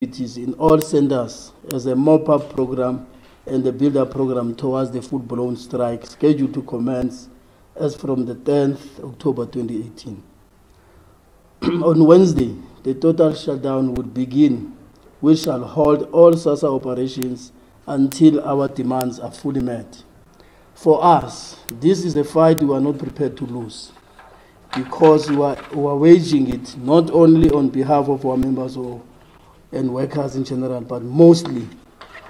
activities in all centers as a mop-up program and the build-up program towards the full-blown strike scheduled to commence as from the 10th October 2018. On Wednesday, the total shutdown would begin, which shall halt all Sassa operations until our demands are fully met. For us, this is a fight we are not prepared to lose, because we are waging it not only on behalf of our members and workers in general, but mostly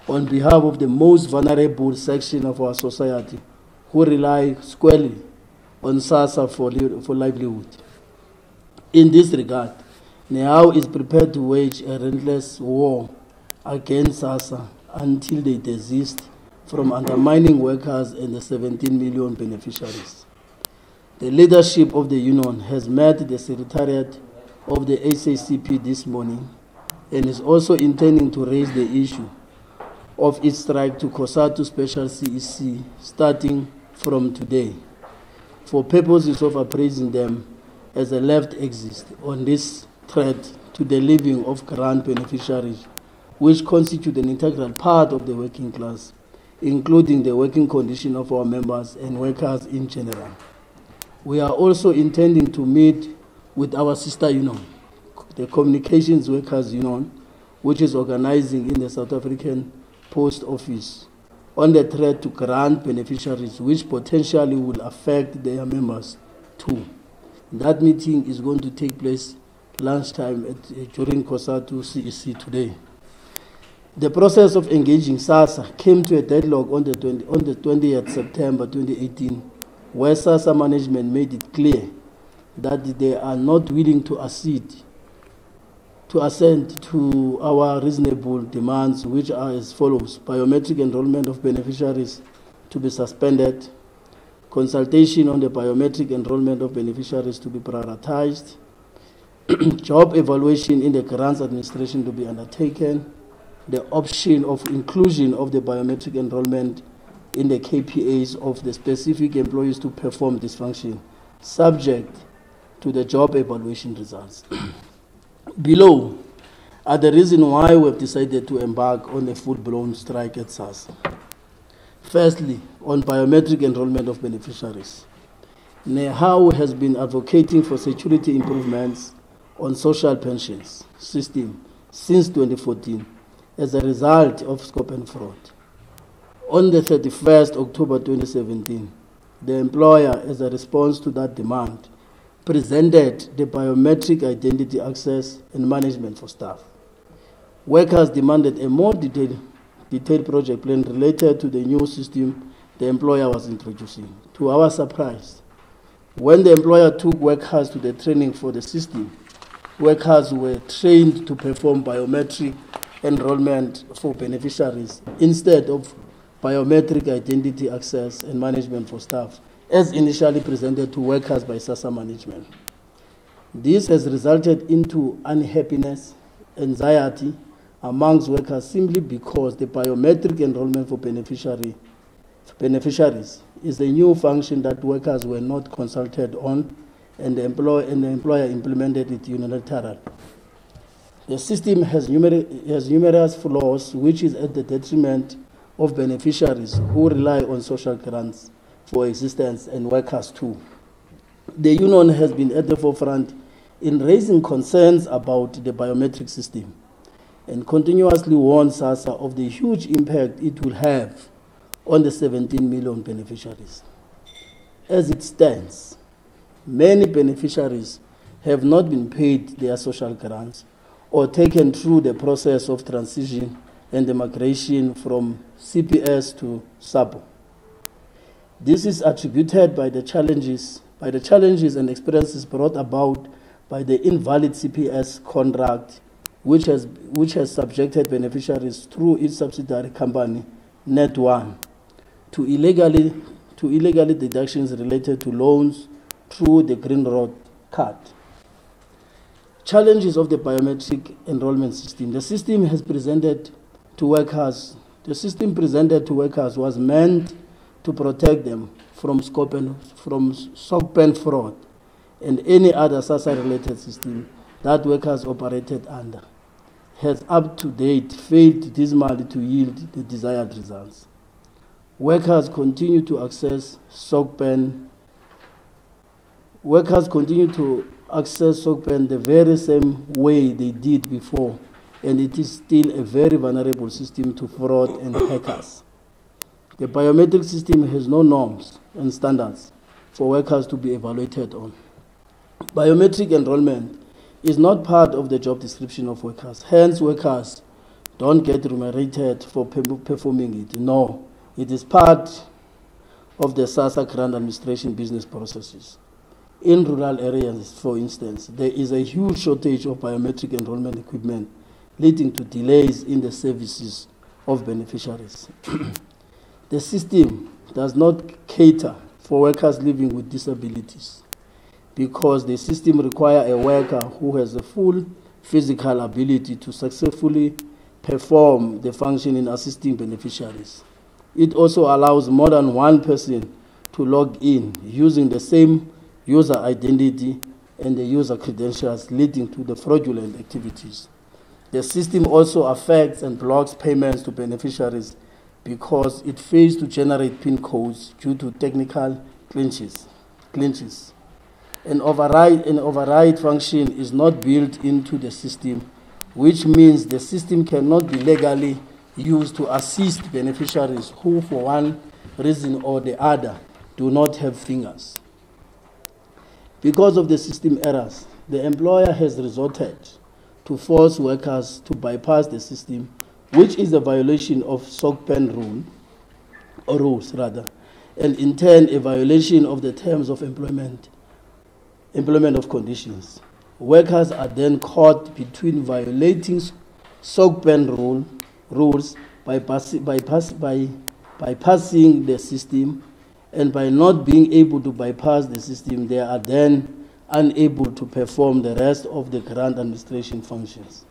on behalf of the most vulnerable section of our society who rely squarely on Sassa for livelihood. In this regard, Nehawu is prepared to wage a relentless war against Sassa until they desist from undermining workers and the 17 million beneficiaries. The leadership of the union has met the Secretariat of the SACP this morning and is also intending to raise the issue of its strike to COSATU Special CEC starting from today, for purposes of appraising them as a left exit on this threat to the living of grant beneficiaries, which constitute an integral part of the working class, including the working condition of our members and workers in general. We are also intending to meet with our sister union, the Communications Workers Union, which is organizing in the South African Post Office, on the threat to grant beneficiaries, which potentially will affect their members too. That meeting is going to take place lunchtime during COSATU CEC today. The process of engaging Sassa came to a deadlock on the 20th September 2018, where Sassa management made it clear that they are not willing to assent to our reasonable demands, which are as follows: biometric enrollment of beneficiaries to be suspended, consultation on the biometric enrollment of beneficiaries to be prioritized, job evaluation in the grants administration to be undertaken, the option of inclusion of the biometric enrollment in the KPAs of the specific employees to perform this function, subject to the job evaluation results. Below are the reasons why we have decided to embark on a full-blown strike at Sassa. Firstly, on biometric enrollment of beneficiaries. Nehawu has been advocating for security improvements on social pensions system since 2014 as a result of scope and fraud. On the 31st October 2017, the employer, as a response to that demand, presented the biometric identity access and management for staff. Workers demanded a more detailed project plan related to the new system the employer was introducing. To our surprise, when the employer took workers to the training for the system, workers were trained to perform biometric enrollment for beneficiaries instead of biometric identity access and management for staff, as initially presented to workers by Sassa management. This has resulted into unhappiness, anxiety amongst workers simply because the biometric enrollment for beneficiaries is a new function that workers were not consulted on, and the employer implemented it unilaterally. The system has numerous flaws, which is at the detriment of beneficiaries who rely on social grants for existence and workers too. The union has been at the forefront in raising concerns about the biometric system and continuously warns Sassa of the huge impact it will have on the 17 million beneficiaries. As it stands, many beneficiaries have not been paid their social grants or taken through the process of transition and the migration from CPS to SAPO. This is attributed by the challenges and experiences brought about by the invalid CPS contract, which has subjected beneficiaries through its subsidiary company, Net1, to illegal deductions related to loans through the Green Road card. Challenges of the biometric enrollment system. The system presented to workers was meant to protect them from scope and fraud and any other Sassa-related system that workers operated under. has up to date failed dismally to yield the desired results. Workers continue to access SOCPEN the very same way they did before, and it is still a very vulnerable system to fraud and hackers. The biometric system has no norms and standards for workers to be evaluated on. Biometric enrollment is not part of the job description of workers. Hence, workers don't get remunerated for performing it. No, it is part of the Sassa grant administration business processes. In rural areas, for instance, there is a huge shortage of biometric enrollment equipment, leading to delays in the services of beneficiaries. The system does not cater for workers living with disabilities because the system requires a worker who has a full physical ability to successfully perform the function in assisting beneficiaries. It also allows more than one person to log in using the same user identity and the user credentials, leading to the fraudulent activities. The system also affects and blocks payments to beneficiaries because it fails to generate PIN codes due to technical glitches. An override function is not built into the system, which means the system cannot be legally used to assist beneficiaries who, for one reason or the other, do not have fingers. Because of the system errors, the employer has resorted to force workers to bypass the system, which is a violation of SOCPEN rules, and in turn a violation of the terms of employment of conditions. Workers are then caught between violating SOCPEN rules by passing the system, and by not being able to bypass the system, they are then unable to perform the rest of the grant administration functions.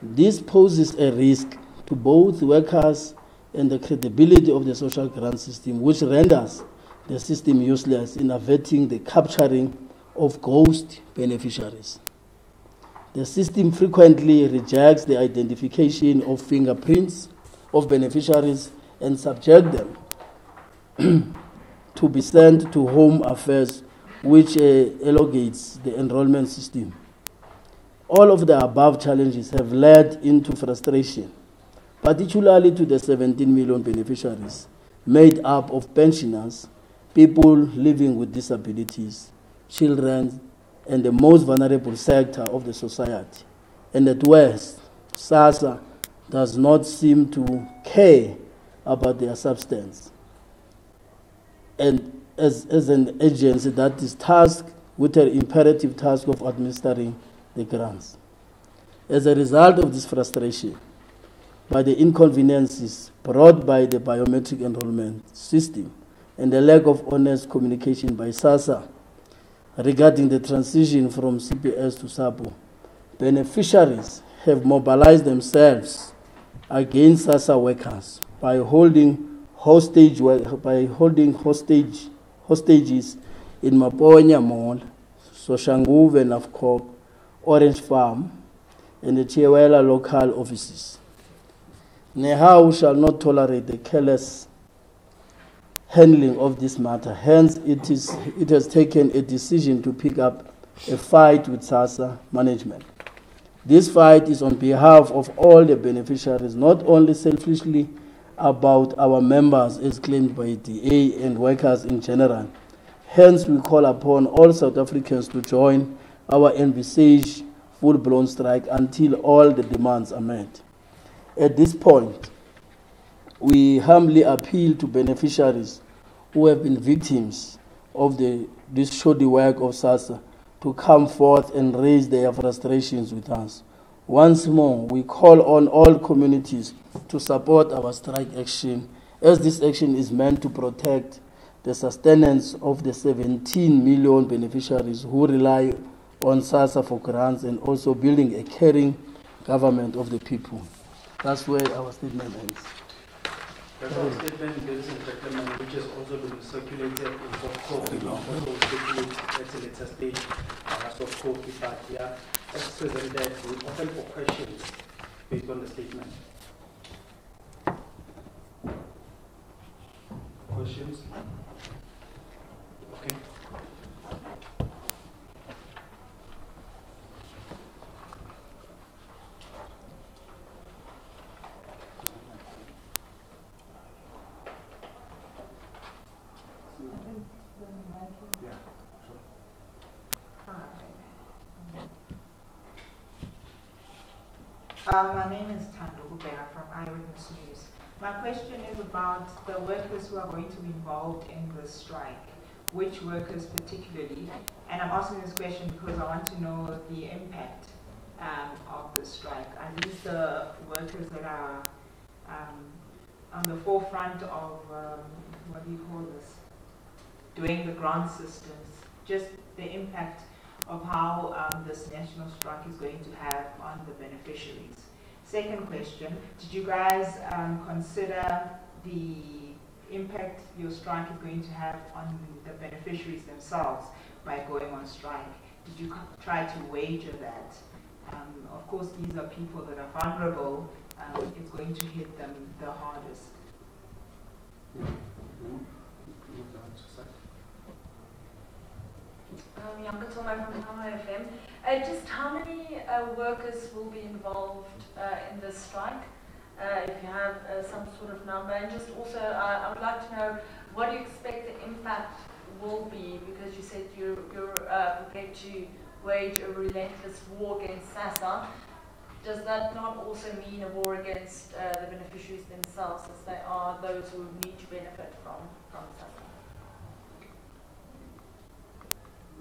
This poses a risk to both workers and the credibility of the social grant system, which renders the system useless in averting the capturing of ghost beneficiaries. The system frequently rejects the identification of fingerprints of beneficiaries and subjects them to be sent to Home Affairs, which elongates the enrollment system. All of the above challenges have led into frustration, particularly to the 17 million beneficiaries made up of pensioners, people living with disabilities, children, and the most vulnerable sector of the society. And at worst, Sassa does not seem to care about their substance. And as an agency that is tasked with an imperative task of administering the grants. As a result of this frustration, by the inconveniences brought by the biometric enrollment system and the lack of honest communication by Sassa regarding the transition from CPS to SAPO, beneficiaries have mobilized themselves against Sassa workers by holding hostages in Maponya Mall, Soshanguve, Nafkok, Orange Farm, and the Chiewela local offices. Nehawu shall not tolerate the careless handling of this matter. Hence, it has taken a decision to pick up a fight with Sassa management. This fight is on behalf of all the beneficiaries, not only selfishly about our members as claimed by DA and workers in general. Hence, we call upon all South Africans to join our envisaged full-blown strike until all the demands are met. At this point, we humbly appeal to beneficiaries who have been victims of this shoddy work of Sassa to come forth and raise their frustrations with us. Once more, we call on all communities to support our strike action, as this action is meant to protect the sustenance of the 17 million beneficiaries who rely on Sassa for grants, and also building a caring government of the people. That's where our statement ends. That's our statement, ladies and gentlemen, which has also been circulated in both court, also circulated at a later stage. so Kofi, but yeah, as presented, we open for questions based on the statement. Questions? Okay. Yeah, sure. My name is Tando Gubera from Eyewitness News. My question is about the workers who are going to be involved in the strike. Which workers particularly? And I'm asking this question because I want to know the impact of the strike. Are these the workers that are on the forefront of, what do you call this? Doing the grant systems, just the impact of how this national strike is going to have on the beneficiaries. Second question, did you guys consider the impact your strike is going to have on the beneficiaries themselves by going on strike? Did you try to wager that? Of course, these are people that are vulnerable. It's going to hit them the hardest. Bianca Tolmar from Nehawu FM. Just how many workers will be involved in this strike? If you have some sort of number, and just also I would like to know what do you expect the impact will be, because you said you're prepared to wage a relentless war against Sassa. Does that not also mean a war against the beneficiaries themselves, as they are those who need to benefit from Sassa?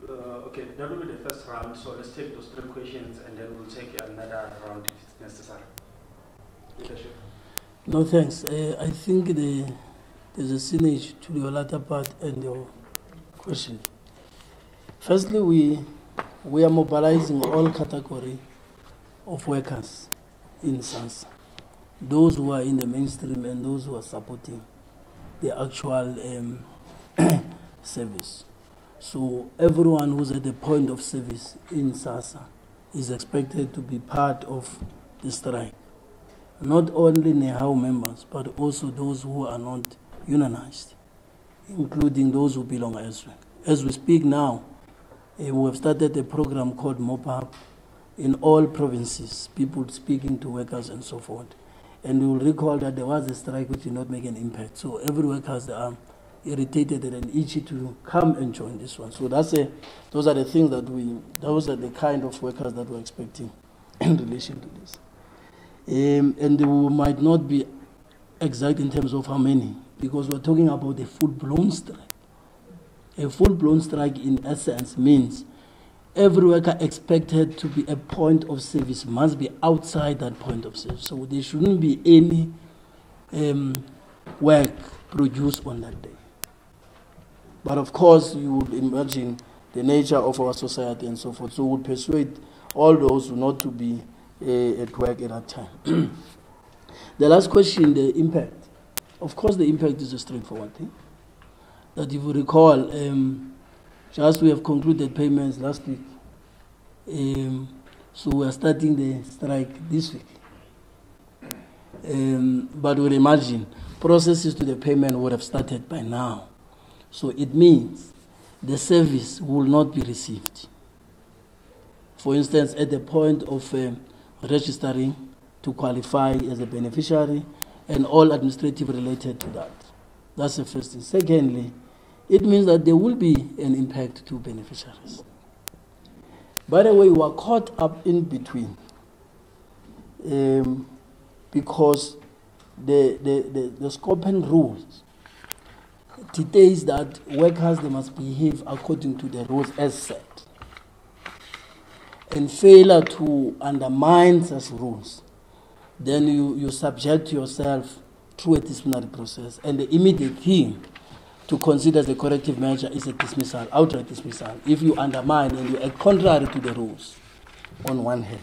Okay, that will be the first round, so let's take those 3 questions and then we'll take another round if it's necessary. Leadership. No, thanks. I think there's a synergy to your latter part and your question. Firstly, we are mobilizing all category of workers in Sassa, those who are in the mainstream and those who are supporting the actual service. So everyone who's at the point of service in Sassa is expected to be part of the strike. Not only Nehawu members, but also those who are not unionized, including those who belong elsewhere. As we speak now, we have started a program called MOPAP in all provinces, people speaking to workers and so forth. And we will recall that there was a strike which did not make an impact. So every workers are irritated and itchy to come and join this one. So those are the things that those are the kind of workers that we're expecting in relation to this. And we might not be exact in terms of how many, because we're talking about a full-blown strike. A full-blown strike, in essence, means every worker expected to be a point of service must be outside that point of service. So there shouldn't be any work produced on that day. But of course, you would imagine the nature of our society and so forth. So we would persuade all those not to be at work at that time. The last question, the impact. Of course, the impact is a straightforward thing. That if you recall, just we have concluded payments last week. So we are starting the strike this week. But we'll imagine processes to the payment would have started by now. So it means the service will not be received. For instance, at the point of registering to qualify as a beneficiary and all administrative related to that. That's the first thing. Secondly, it means that there will be an impact to beneficiaries. By the way, we are caught up in between because the scope and rules dictates that workers, they must behave according to the rules as set. And failure to undermine such rules, then you subject yourself through a disciplinary process. And the immediate thing to consider as a corrective measure is a dismissal, outright dismissal, if you undermine and you act contrary to the rules, on one hand.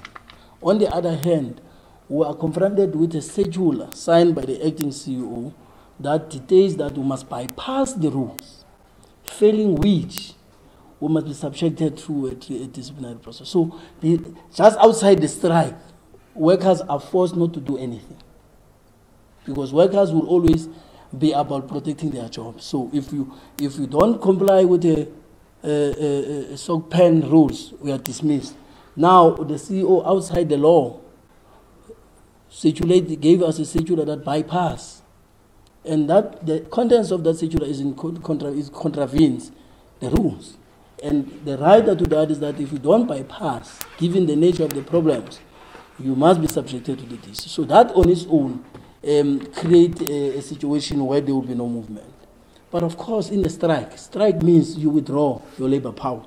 On the other hand, we are confronted with a schedule signed by the acting CEO that dictates that we must bypass the rules, failing which we must be subjected to a disciplinary process. So just outside the strike, workers are forced not to do anything, because workers will always be about protecting their jobs. So if you don't comply with the SOC pen rules, we are dismissed. Now the CEO outside the law gave us a circular that bypass, and that the contents of that circular contravenes the rules. And the rider to that is that if you don't bypass, given the nature of the problems, you must be subjected to this. So that on its own create a situation where there will be no movement. But of course, in the strike means you withdraw your labor power.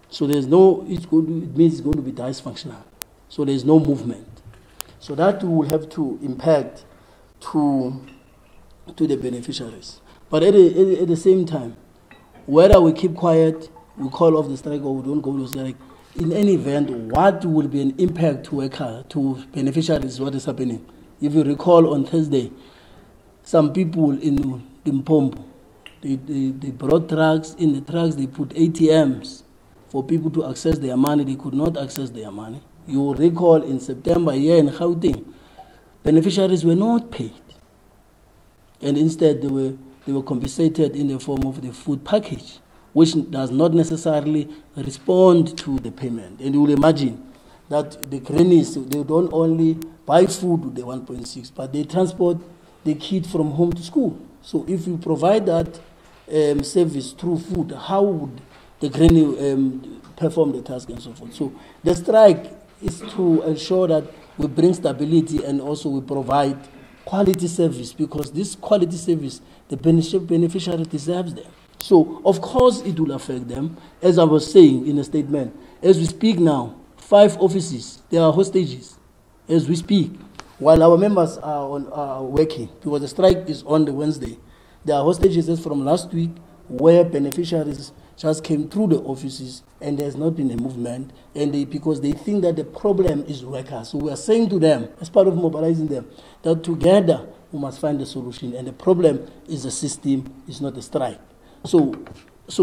So it means it's going to be dysfunctional. So there's no movement. So that will have to impact to the beneficiaries. But at the same time, whether we keep quiet, we call off the strike, or we don't go to strike, in any event, what will be an impact to beneficiaries, what is happening? If you recall, on Thursday, some people in Limpopo, they brought trucks. In the trucks, they put ATMs for people to access their money. They could not access their money. You will recall in September here in Gauteng, beneficiaries were not paid. And instead, they were compensated in the form of the food package, which does not necessarily respond to the payment. And you will imagine that the grannies, they don't only buy food with the 1.6, but they transport the kid from home to school. So if you provide that service through food, how would the granny perform the task and so forth? So the strike is to ensure that we bring stability and also we provide quality service, because this quality service, the beneficiary deserves them. So, of course, it will affect them. As I was saying in a statement, as we speak now, 5 offices, they are hostages as we speak. While our members are working, because the strike is on the Wednesday, there are hostages as from last week where beneficiaries just came through the offices and there's not been a movement, and because they think that the problem is workers. So we are saying to them, as part of mobilizing them, that together we must find a solution, and the problem is the system, it's not the strike. So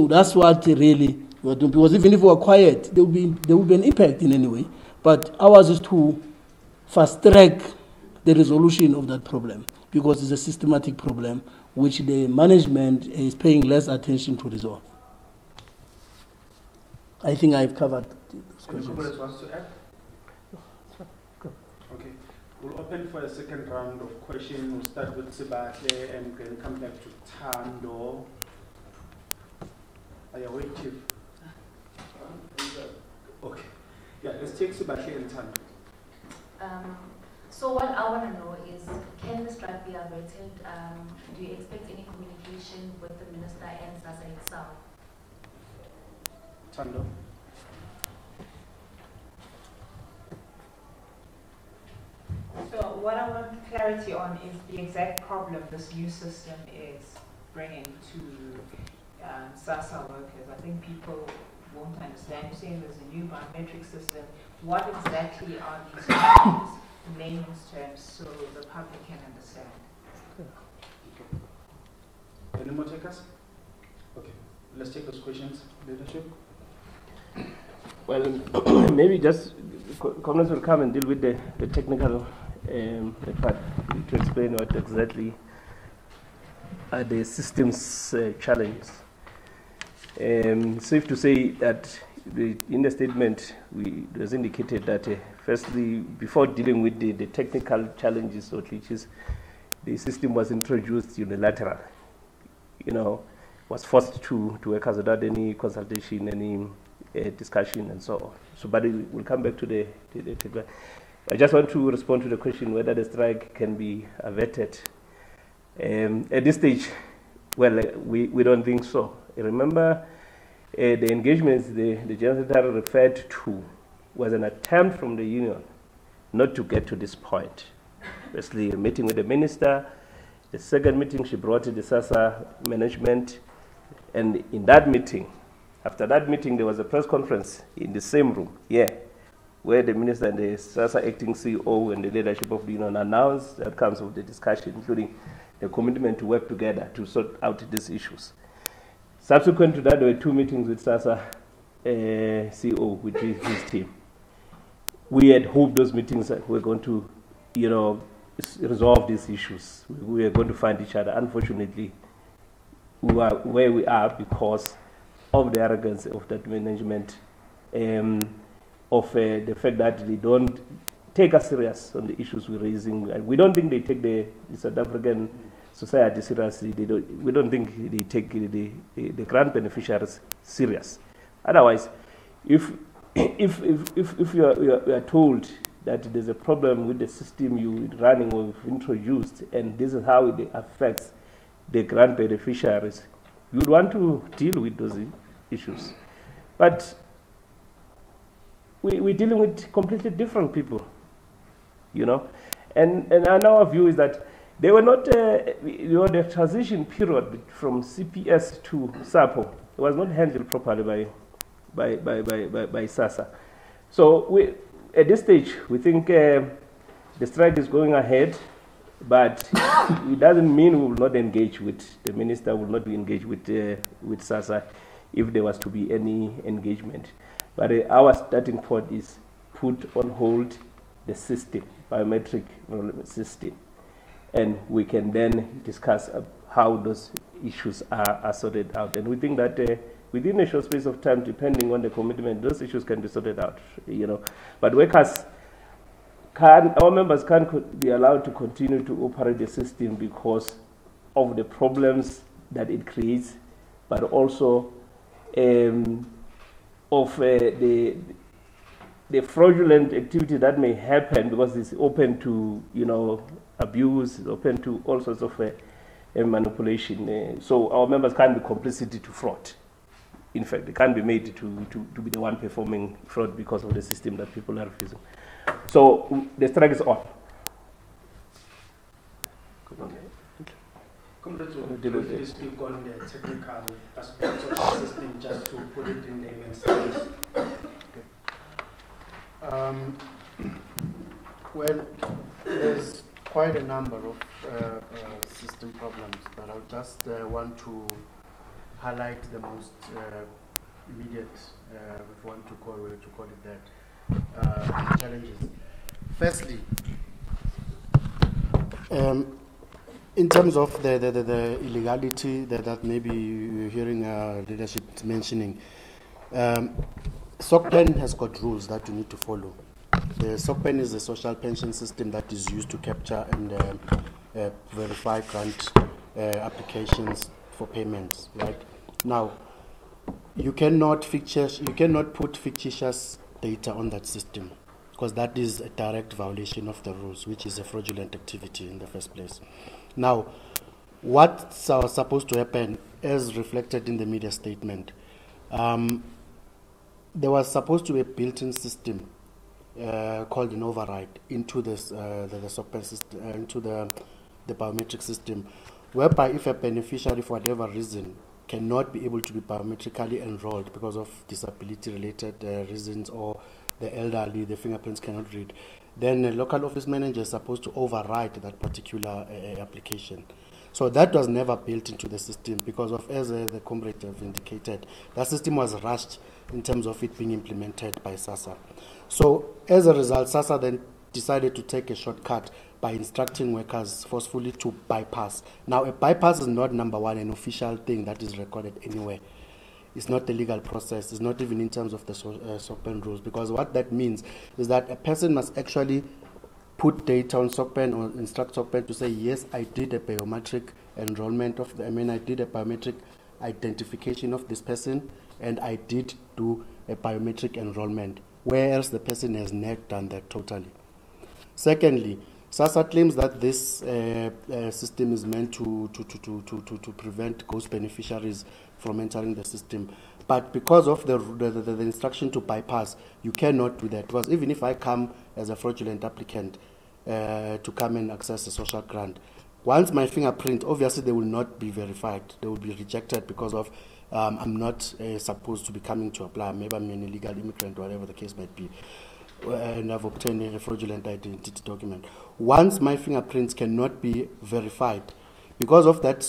that's what really we're doing, because even if we're quiet, there will be an impact in any way. But ours is to fast track the resolution of that problem, because it's a systematic problem which the management is paying less attention to resolve. I think I've covered those questions. Anybody wants to add? Okay. We'll open for a second round of questions. We'll start with Sibahle and then come back to Tando. Are you awake, Chief? Okay. Yeah, let's take Sibahle and Tando. So what I want to know is, can the strike be averted? Do you expect any communication with the minister and Sassa itself? Tando. So what I want clarity on is the exact problem this new system is bringing to Sassa workers. I think people won't understand. You're saying there's a new biometric system. What exactly are these terms, the layman's terms, so the public can understand? Okay. Any more takers? Okay. Let's take those questions. Leadership? Well, maybe just comments will come and deal with the technical part to explain what exactly are the system's challenges. Safe to say that in the statement it was indicated that firstly, before dealing with the technical challenges or glitches, the system was introduced unilateral. Was forced to workers without any consultation, any discussion, and so on. So, but we'll come back to the I just want to respond to the question whether the strike can be averted. At this stage, well, we don't think so. Remember, the engagements the General Secretary referred to was an attempt from the union not to get to this point. Firstly, a meeting with the minister. The second meeting, she brought in the Sassa management. And in that meeting, after that meeting, there was a press conference in the same room, where the minister and the Sassa acting CEO and the leadership of the union announced the outcomes of the discussion, including the commitment to work together to sort out these issues. Subsequent to that, there were 2 meetings with Sassa CEO, with his team. We had hoped those meetings were going to, resolve these issues. We were going to find each other. Unfortunately, we are where we are because of the arrogance of that management, of the fact that they don't take us serious on the issues we're raising. We don't think they take the South African society seriously. We don't think they take the grant beneficiaries serious. Otherwise, if you are told that there's a problem with the system you're running or you've introduced, and this is how it affects the grant beneficiaries, you would want to deal with those issues. But we're dealing with completely different people, And our view is that they were not, the transition period from CPS to SAPO was not handled properly by Sassa. So at this stage, we think the strike is going ahead, but it doesn't mean we will not engage with the minister, will not be engaged with Sassa if there was to be any engagement. But our starting point is put on hold the system, biometric system, and we can then discuss how those issues are sorted out. And we think that within a short space of time, depending on the commitment, those issues can be sorted out, But our members can't be allowed to continue to operate the system because of the problems that it creates, but also of the fraudulent activity that may happen because it's open to, abuse, it's open to all sorts of manipulation. So our members can't be complicity to fraud. In fact, they can't be made to be the one performing fraud because of the system that people are refusing. So the strike is on. Comrades, will speak on the technical aspects of the system just to put it in layman's terms? Well, there's quite a number of system problems, but I just want to highlight the most immediate, if you want to call it that, challenges. Firstly, in terms of the illegality that maybe you're hearing leadership mentioning, SOCPEN has got rules that you need to follow. The SOCPEN is a social pension system that is used to capture and verify grant applications for payments. Right now, you cannot put fictitious data on that system because that is a direct violation of the rules, which is a fraudulent activity in the first place. Now, what's supposed to happen, as reflected in the media statement, there was supposed to be a built-in system called an override into this the software system, into the biometric system, whereby if a beneficiary, for whatever reason, cannot be able to be biometrically enrolled because of disability-related reasons, or the elderly, the fingerprints cannot read, then a local office manager is supposed to override that particular application. So that was never built into the system because of, as the comrade have indicated, that system was rushed in terms of it being implemented by Sassa. So as a result, Sassa then decided to take a shortcut by instructing workers forcefully to bypass. Now, a bypass is not, number one, an official thing that is recorded anywhere. It's not a legal process. It's not even in terms of the SOCPEN rules, because what that means is that a person must actually put data on SOCPEN or instruct SOCPEN to say, yes, I did a biometric enrollment of I did a biometric identification of this person, and I did do a biometric enrollment, whereas the person has not done that totally. Secondly, Sassa claims that this system is meant to prevent ghost beneficiaries from entering the system. But because of the instruction to bypass, you cannot do that. Because even if I come as a fraudulent applicant to come and access a social grant, once my fingerprint, obviously they will not be verified. They will be rejected because of I'm not supposed to be coming to apply. Maybe I'm an illegal immigrant, whatever the case might be. And I've obtained a fraudulent identity document. Once my fingerprints cannot be verified, Because of that,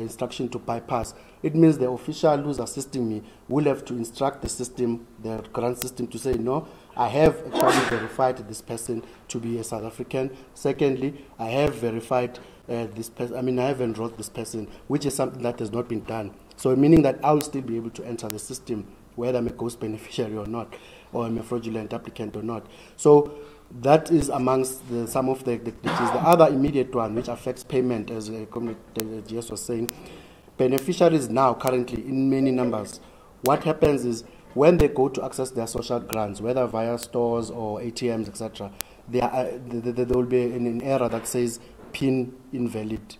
instruction to bypass, it means the official who's assisting me will have to instruct the system, the grant system, to say, no, I have actually verified this person to be a South African. Secondly, I have verified this person, I have enrolled this person, which is something that has not been done. So meaning that I'll still be able to enter the system, whether I'm a ghost beneficiary or not, or I'm a fraudulent applicant or not. So that is amongst some of the glitches. The other immediate one, which affects payment, as GS was saying, beneficiaries now currently in many numbers, what happens is when they go to access their social grants, whether via stores or ATMs, etc., there will be an error that says PIN invalid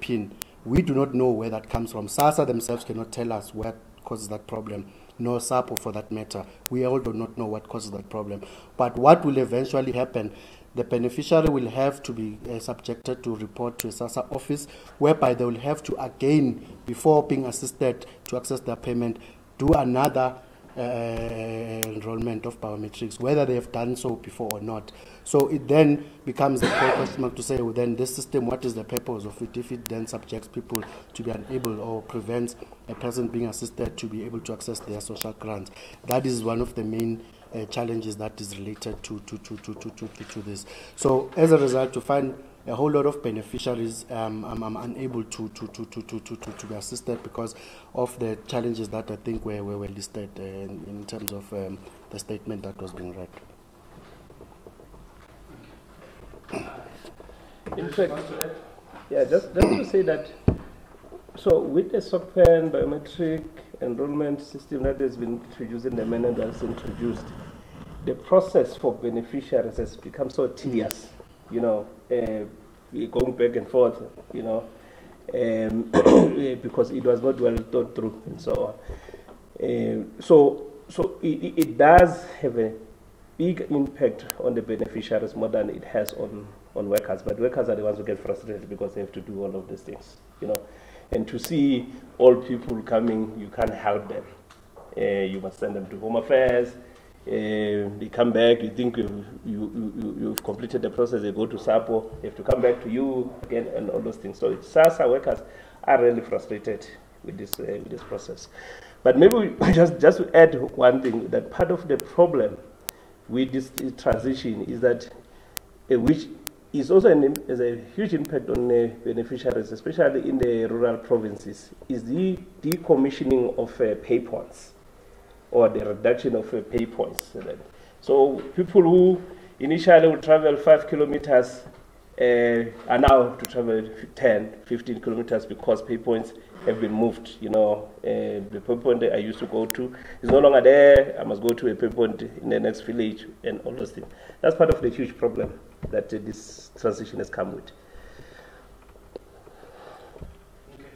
PIN. We do not know where that comes from. Sassa themselves cannot tell us what causes that problem, nor SAPO for that matter. We all do not know what causes that problem. But what will eventually happen, the beneficiary will have to be subjected to report to a Sassa office, whereby they will have to again, before being assisted to access their payment, do another enrollment of biometrics, whether they have done so before or not. So it then becomes a question mark to say, well, then this system, what is the purpose of it, if it then subjects people to be unable or prevents a person being assisted to be able to access their social grants. That is one of the main challenges that is related to this. So as a result, to find a whole lot of beneficiaries, I'm unable to be assisted because of the challenges that I think were listed in terms of the statement that was being read. In fact, yeah, just to say that, so with the SOCPEN biometric enrollment system that has been introduced in the manner that's introduced, the process for beneficiaries has become so tedious, going back and forth, because it was not well thought through and so on. So it does have a big impact on the beneficiaries more than it has on workers. But workers are the ones who get frustrated because they have to do all of these things, And to see all people coming, you can't help them. You must send them to Home Affairs. They come back, you think you've completed the process, they go to SAPO, they have to come back to you again, and all those things. So SASSA workers are really frustrated with this process. But maybe just to add one thing, that part of the problem with this transition is that, which is also has a huge impact on beneficiaries, especially in the rural provinces, is the decommissioning of pay points, or the reduction of pay points. So people who initially would travel 5 kilometers are now to travel 10, 15 kilometers because pay points have been moved. The pay point that I used to go to is no longer there. I must go to a pay point in the next village and all those things. That's part of the huge problem that this transition has come with. Okay.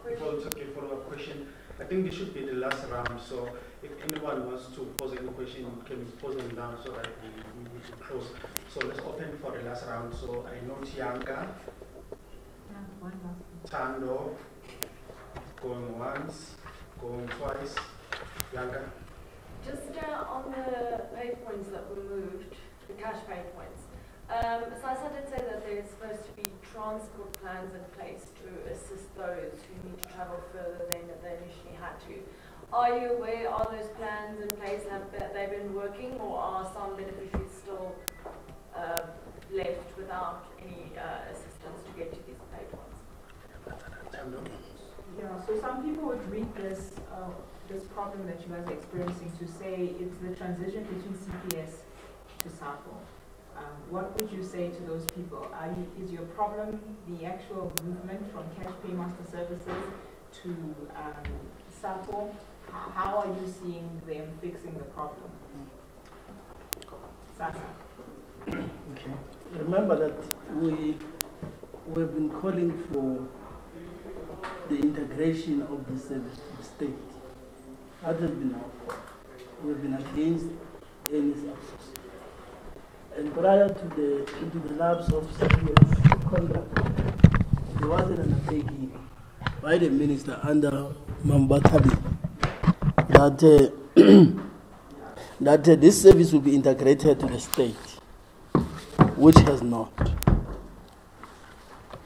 Before we take a follow-up question, I think this should be the last round. So if anyone wants to pose any question, can you pose them down so that we need to close. So let's open for the last round. So I know Tianga, Tando, going once, going twice. Yanga. Just on the pay points that were moved, the cash pay points. Sassa did say that there's supposed to be transport plans in place to assist those who need to travel further than they initially had to. Are you aware, are those plans in place, have they been working, or are some beneficiaries still left without any assistance to get to these pay points? Yeah, so some people would read this problem that you guys are experiencing to say it's the transition between CPS to SAPO. What would you say to those people? Is your problem the actual movement from cash paymaster services to SAPO? How are you seeing them fixing the problem? Sassa. Okay. Remember that we've been calling for the integration of the service to the state. That has been our call. We've been against any substitution. And prior to the lapse of CPS contract, there was an undertaking by the minister under Mambatali that this service will be integrated to the state. which has not.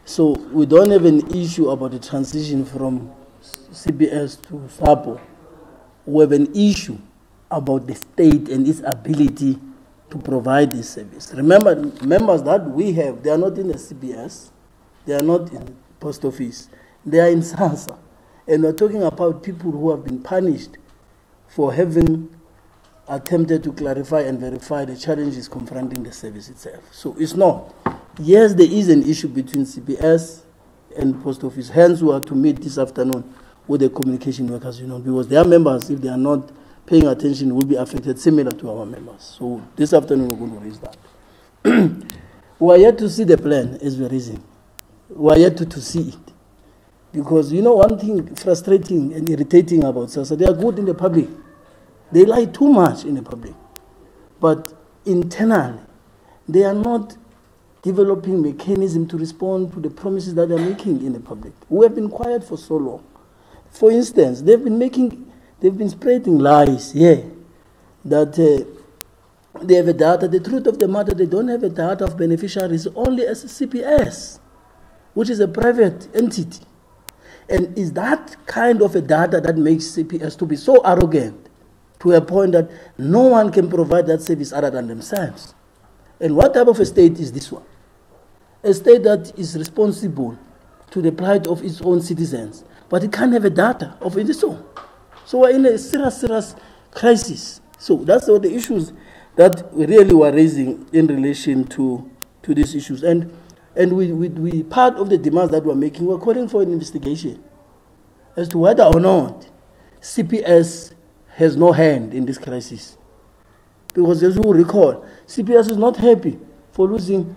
So we don't have an issue about the transition from CBS to SAPO. We have an issue about the state and its ability to provide this service. Remember, members that we have, they are not in the CBS, they are not in post office, they are in Sassa. And we're talking about people who have been punished for having attempted to clarify and verify the challenges confronting the service itself. So it's not. Yes, there is an issue between CBS and post office. Hence, we are to meet this afternoon with the communication workers union, because their members, if they are not paying attention, will be affected similar to our members. So this afternoon, we're going to raise that. We are yet to see the plan, as we're raising. We are yet to see it. Because, one thing frustrating and irritating about Sassa, they are good in the public. They lie too much in the public. But internally, they are not developing mechanism to respond to the promises that they are making in the public. We have been quiet for so long. For instance, they've been spreading lies here that they have a data. The truth of the matter, they don't have a data of beneficiaries only as a CPS, which is a private entity. And is that kind of a data that makes CPS to be so arrogant to a point that no one can provide that service other than themselves? And what type of a state is this one? A state that is responsible to the plight of its own citizens, but it can't have a data of its own. So we're in a serious crisis. So that's what the issues that we really were raising in relation to these issues. And we part of the demands that we're making, we're calling for an investigation as to whether or not CPS has no hand in this crisis. Because as you will recall, CPS is not happy for losing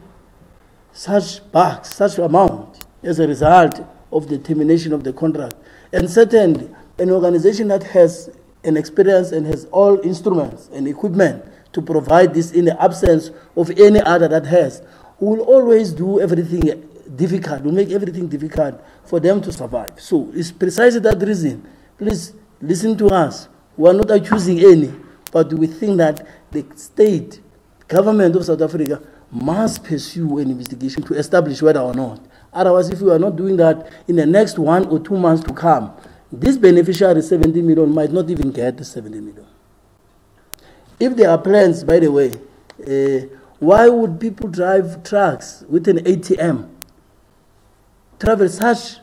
such bucks, such amount, as a result of the termination of the contract. And certainly, an organization that has an experience and has all instruments and equipment to provide this in the absence of any other that has, will always do everything difficult, will make everything difficult for them to survive. So it's precisely that reason. Please listen to us. We are not accusing any, but we think that the state government of South Africa must pursue an investigation to establish whether or not. Otherwise, if we are not doing that in the next 1 or 2 months to come, this beneficiary 70 million might not even get the 70 million. If there are plans, by the way, why would people drive trucks with an ATM, travel such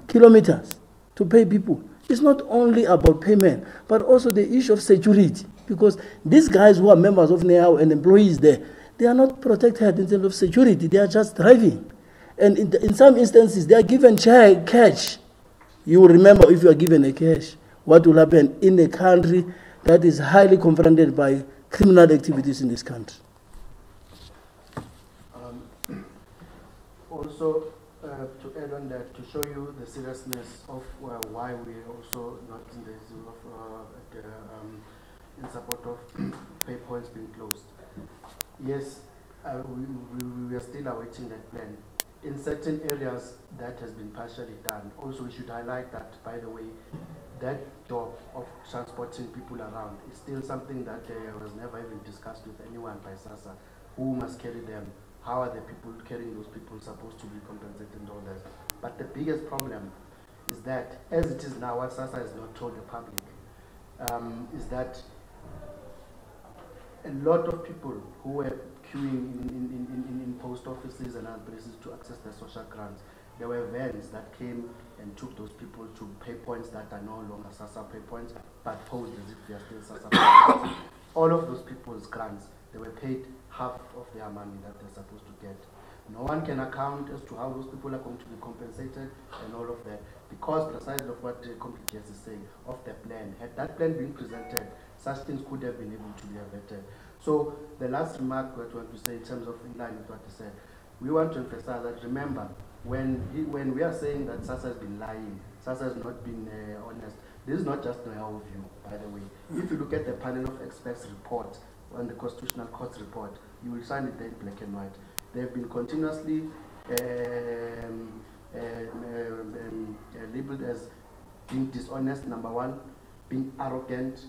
kilometers to pay people? It's not only about payment, but also the issue of security. Because these guys who are members of Nehawu and employees there, they are not protected in terms of security. They are just driving. And in some instances, they are given cash. You will remember, if you are given a cash, what will happen in a country that is highly confronted by criminal activities in this country. Also, to add on that, to show you the seriousness of why we are also not in the zone of in support of pay points being closed. Yes, we are still awaiting that plan. In certain areas, that has been partially done. Also, we should highlight that, by the way, that job of transporting people around is still something that was never even discussed with anyone by Sassa. Who must carry them? How are the people carrying those people supposed to be compensated and all that? But the biggest problem is that, as it is now, what Sassa has not told the public, is that a lot of people who were queuing in post offices and other places to access their social grants, there were vans that came and took those people to pay points that are no longer Sassa pay points, but posed as if they are still Sassa pay points. All of those people's grants, they were paid half of their money that they're supposed to get. No one can account as to how those people are going to be compensated and all of that, because precisely of what Complicates is saying, of the plan. Had that plan been presented, such things could have been able to be averted. So the last remark that we want to say in terms of in line with what he said, we want to emphasize that, remember, when we are saying that Sassa has been lying, Sassa has not been honest, this is not just our view, by the way. If you look at the panel of experts report, on the Constitutional Court's report, you will find it there in black and white. They have been continuously labeled as being dishonest, number one, being arrogant,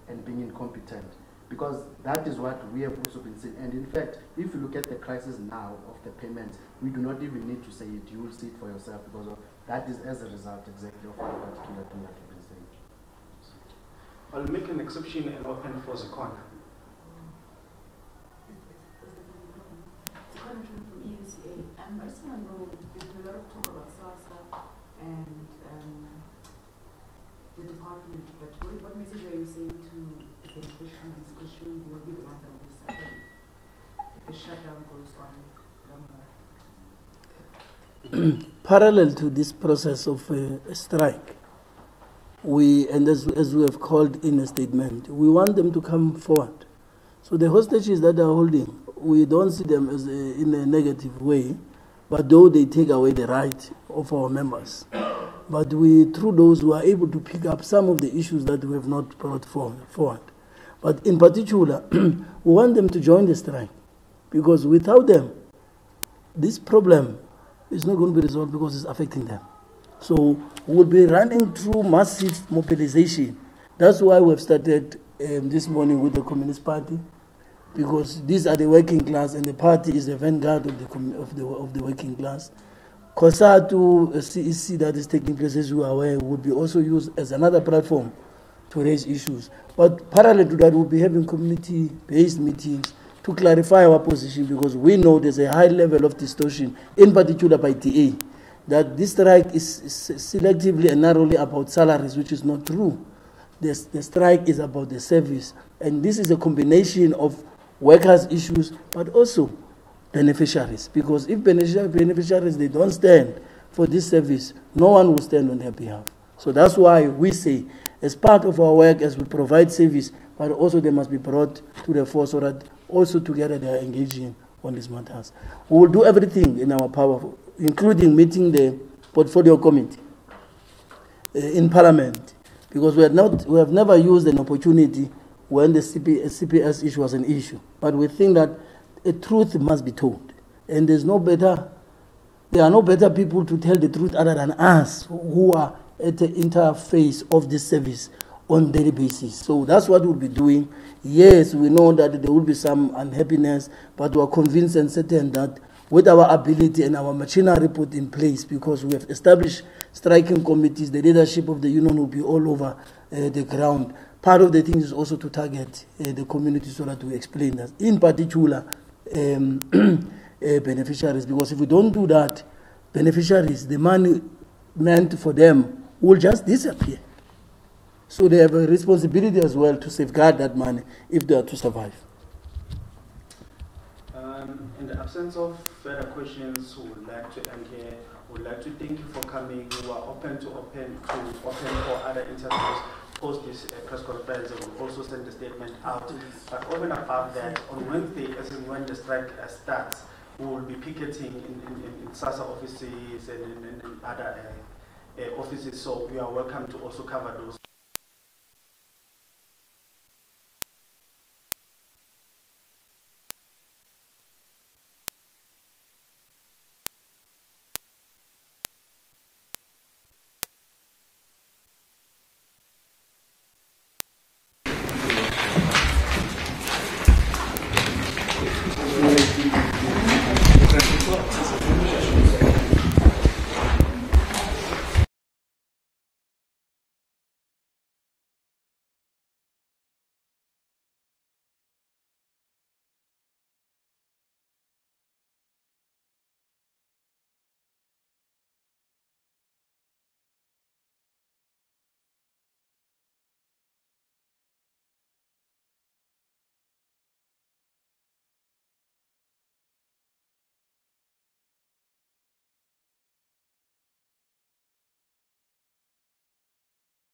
and being incompetent. because that is what we have also been seeing. And in fact, if you look at the crisis now of the payments, we do not even need to say it. You will see it for yourself, because that is as a result exactly of what particular thing that we've been saying. I'll make an exception and open for Zikon. From EUCA. I just want to know, there's been a lot of talk about Sassa and the department, but what message are you saying to the beneficiaries, because you will be the ones that will be suffering if the shutdown goes on longer? Parallel to this process of a strike, as we have called in a statement, we want them to come forward. So the hostages that are holding, we don't see them as in a negative way, but though they take away the right of our members. But through those who are able to pick up some of the issues that we have not brought forward. But in particular, we want them to join the strike, because without them, this problem is not going to be resolved because it's affecting them. So we'll be running through massive mobilization. That's why we've started this morning with the Communist Party, because these are the working class, and the party is the vanguard of the working class. COSATU, CEC that is taking place, as you are aware, would be also used as another platform to raise issues. But parallel to that, we'll be having community-based meetings to clarify our position, because we know there's a high level of distortion, in particular by TA, that this strike is selectively and narrowly about salaries, which is not true. The strike is about the service, and this is a combination of workers' issues, but also beneficiaries, because if beneficiaries, they don't stand for this service, no one will stand on their behalf. So that's why we say, as part of our work, as we provide service, but also they must be brought to the fore, so that also together they are engaging on these matters. We will do everything in our power, including meeting the portfolio committee in Parliament, because we have never used an opportunity when the CPS issue was an issue. But we think that a truth must be told, and there are no better people to tell the truth other than us, who are at the interface of this service on a daily basis. So that's what we'll be doing. Yes, we know that there will be some unhappiness, but we are convinced and certain that with our ability and our machinery put in place, because we have established striking committees, the leadership of the union will be all over the ground. Part of the thing is also to target the community, so that we explain that, in particular, beneficiaries, because if we don't do that, beneficiaries, the money meant for them will just disappear. So they have a responsibility as well to safeguard that money if they are to survive. In the absence of further questions, we would like to end here. We would like to thank you for coming. We are open for other interviews post this press conference, and we'll also send the statement out. But over and above that, on Wednesday, as in when the strike starts, we will be picketing in Sassa offices and in other offices, so you are welcome to also cover those.